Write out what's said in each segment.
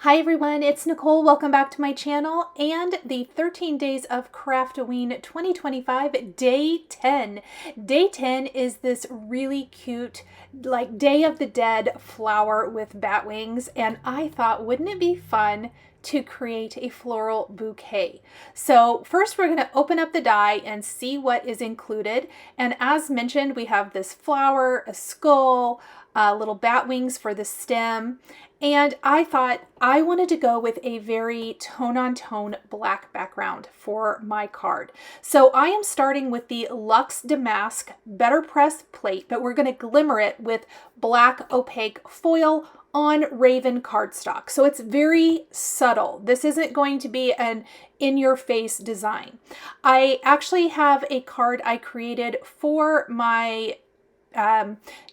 Hi everyone, it's Nicole. Welcome back to my channel and the 13 days of Craftoween 2025, day 10. Day 10 is this really cute, like Day of the Dead flower with bat wings, and I thought, wouldn't it be fun to create a floral bouquet? So first we're going to open up the die and see what is included. And as mentioned, we have this flower, a skull, little bat wings for the stem. And I thought I wanted to go with a very tone-on-tone black background for my card. So I am starting with the Luxe Damask Better Press plate, but we're going to glimmer it with black opaque foil on Raven cardstock. So it's very subtle. This isn't going to be an in-your-face design. I actually have a card I created for my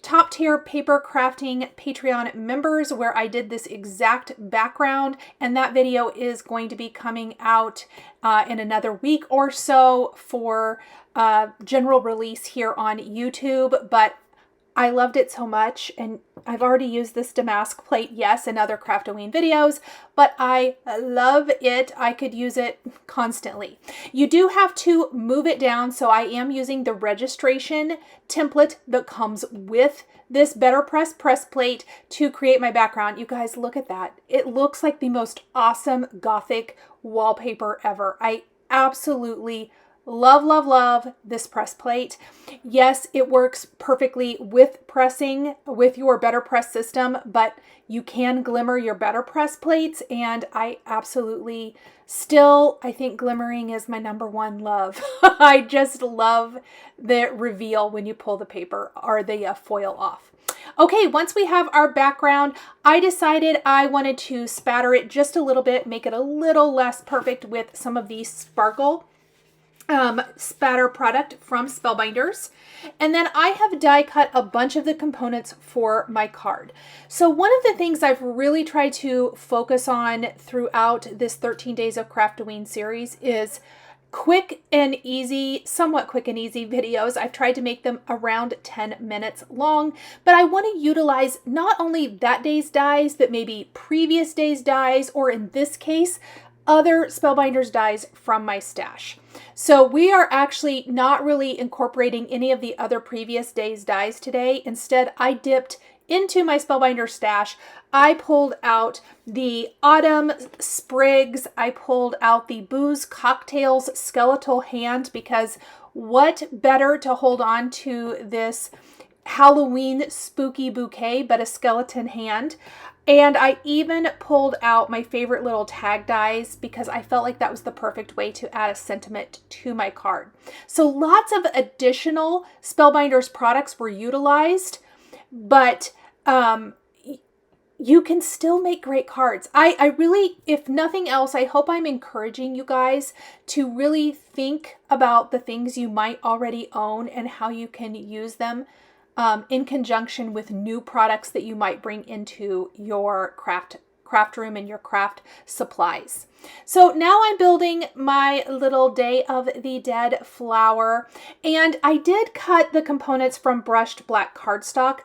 top tier paper crafting Patreon members where I did this exact background, and that video is going to be coming out in another week or so for general release here on YouTube. But I loved it so much, and I've already used this damask plate, yes, in other Craftoween videos, but I love it. I could use it constantly. You do have to move it down, so I am using the registration template that comes with this Better Press plate to create my background. You guys, look at that. It looks like the most awesome gothic wallpaper ever. I absolutely love this press plate. Yes, it works perfectly with pressing with your Better Press system, but you can glimmer your Better Press plates, and I absolutely still, I think glimmering is my #1 love. I just love the reveal when you pull the paper or the foil off. Okay, once we have our background, I decided I wanted to spatter it just a little bit, make it a little less perfect with some of the sparkle spatter product from Spellbinders. And then I have die cut a bunch of the components for my card. So one of the things I've really tried to focus on throughout this 13 days of Craftoween series is quick and easy, somewhat quick and easy videos. I've tried to make them around 10 minutes long, but I want to utilize not only that day's dies, but maybe previous day's dies, or in this case, other Spellbinders dies from my stash. So we are actually not really incorporating any of the other previous days dies today. Instead, I dipped into my Spellbinder stash. I pulled out the Autumn Sprigs. I pulled out the Booze Cocktails Skeletal Hand, because what better to hold on to this Halloween spooky bouquet but a skeleton hand. And I even pulled out my favorite little tag dies because I felt like that was the perfect way to add a sentiment to my card. So lots of additional Spellbinders products were utilized, but you can still make great cards. I really, if nothing else, I hope I'm encouraging you guys to really think about the things you might already own and how you can use them in conjunction with new products that you might bring into your craft room and your craft supplies. So now I'm building my little Day of the Dead flower, and I did cut the components from brushed black cardstock.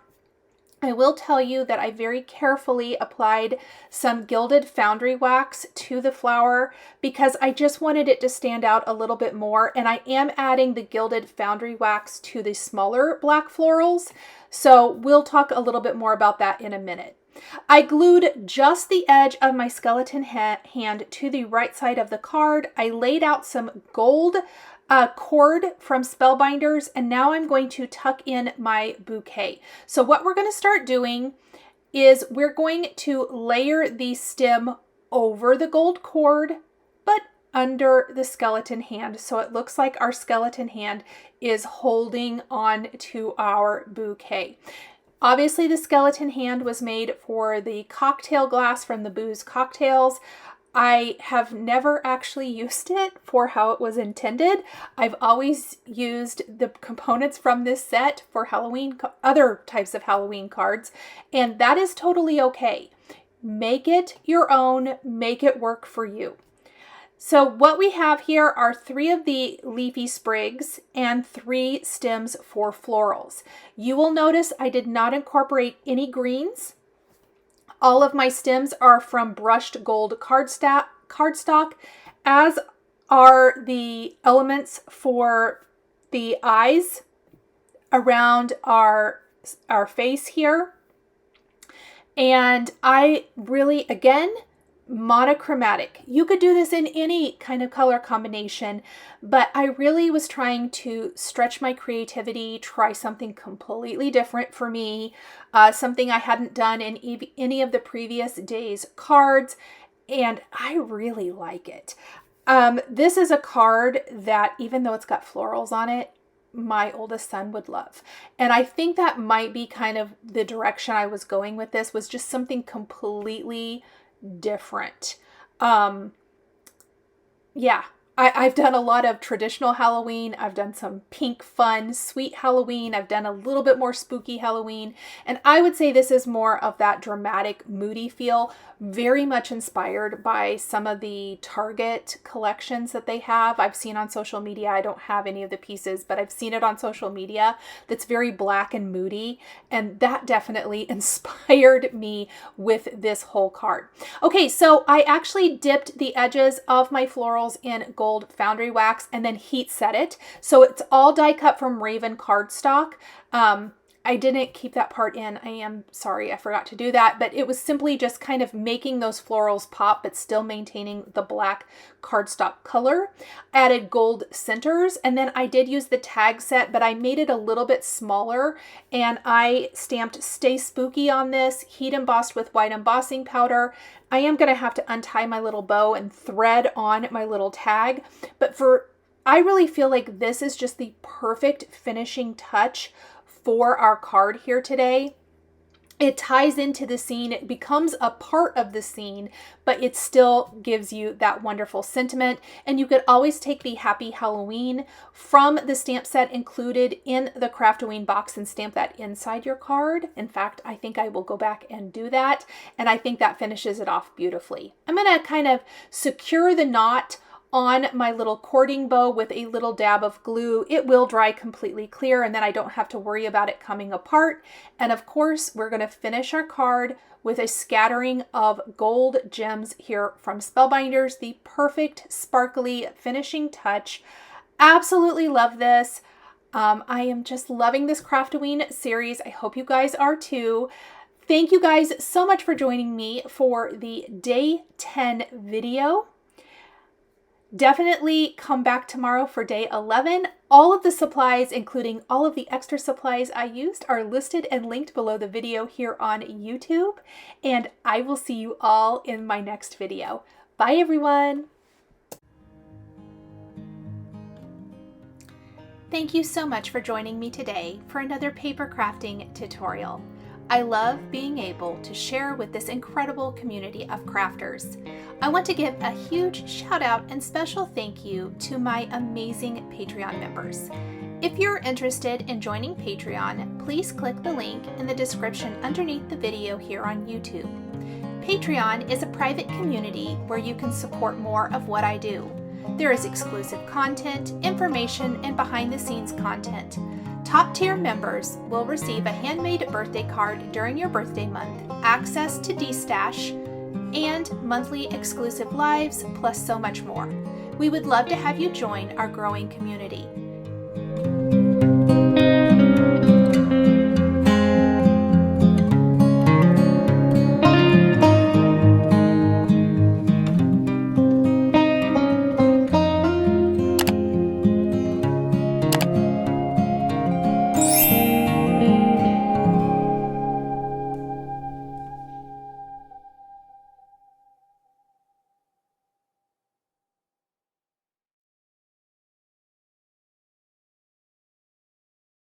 I will tell you that I very carefully applied some gilded Foundry wax to the flower because I just wanted it to stand out a little bit more, and I am adding the gilded Foundry wax to the smaller black florals, so we'll talk a little bit more about that in a minute. I glued just the edge of my skeleton hand to the right side of the card. I laid out some gold cord from Spellbinders, and now I'm going to tuck in my bouquet. So what we're going to start doing is we're going to layer the stem over the gold cord, but under the skeleton hand. So it looks like our skeleton hand is holding on to our bouquet. Obviously, the skeleton hand was made for the cocktail glass from the Booze Cocktails. I have never actually used it for how it was intended. I've always used the components from this set for Halloween, other types of Halloween cards, and that is totally okay. Make it your own, make it work for you. So what we have here are 3 of the leafy sprigs and 3 stems for florals. You will notice I did not incorporate any greens. All of my stems are from brushed gold cardstock, as are the elements for the eyes around our face here. And I really, again, monochromatic. You could do this in any kind of color combination, but I really was trying to stretch my creativity, try something completely different for me, something I hadn't done in any of the previous days' cards, and I really like it. This is a card that, even though it's got florals on it, my oldest son would love. And I think that might be kind of the direction I was going with this, was just something completely different. Yeah, I've done a lot of traditional Halloween. I've done some pink, fun, sweet Halloween. I've done a little bit more spooky Halloween. And I would say this is more of that dramatic, moody feel, very much inspired by some of the Target collections that they have. I've seen on social media. I don't have any of the pieces, but I've seen it on social media that's very black and moody. And that definitely inspired me with this whole card. Okay, so I actually dipped the edges of my florals in gold Foundry wax and then heat set it. So it's all die cut from Raven cardstock. I didn't keep that part in. I am sorry, I forgot to do that, but it was simply just kind of making those florals pop, but still maintaining the black cardstock color. Added gold centers, and then I did use the tag set, but I made it a little bit smaller, and I stamped Stay Spooky on this, heat embossed with white embossing powder. I am going to have to untie my little bow and thread on my little tag, but I really feel like this is just the perfect finishing touch for our card here today. It ties into the scene, it becomes a part of the scene, but it still gives you that wonderful sentiment. And you could always take the Happy Halloween from the stamp set included in the Craftoween box and stamp that inside your card. In fact, I think I will go back and do that, and I think that finishes it off beautifully. I'm going to kind of secure the knot on my little cording bow with a little dab of glue. It will dry completely clear, and then I don't have to worry about it coming apart. And of course, we're going to finish our card with a scattering of gold gems here from Spellbinders, the perfect sparkly finishing touch. Absolutely love this. I am just loving this Craftoween series. I hope you guys are too. Thank you guys so much for joining me for the day 10 video. Definitely come back tomorrow for day 11. All of the supplies, including all of the extra supplies I used, are listed and linked below the video here on YouTube. And I will see you all in my next video. Bye, everyone. Thank you so much for joining me today for another paper crafting tutorial. I love being able to share with this incredible community of crafters. I want to give a huge shout out and special thank you to my amazing Patreon members. If you're interested in joining Patreon, please click the link in the description underneath the video here on YouTube. Patreon is a private community where you can support more of what I do. There is exclusive content, information, and behind-the-scenes content. Top-tier members will receive a handmade birthday card during your birthday month, access to D-Stash, and monthly exclusive lives, plus so much more. We would love to have you join our growing community.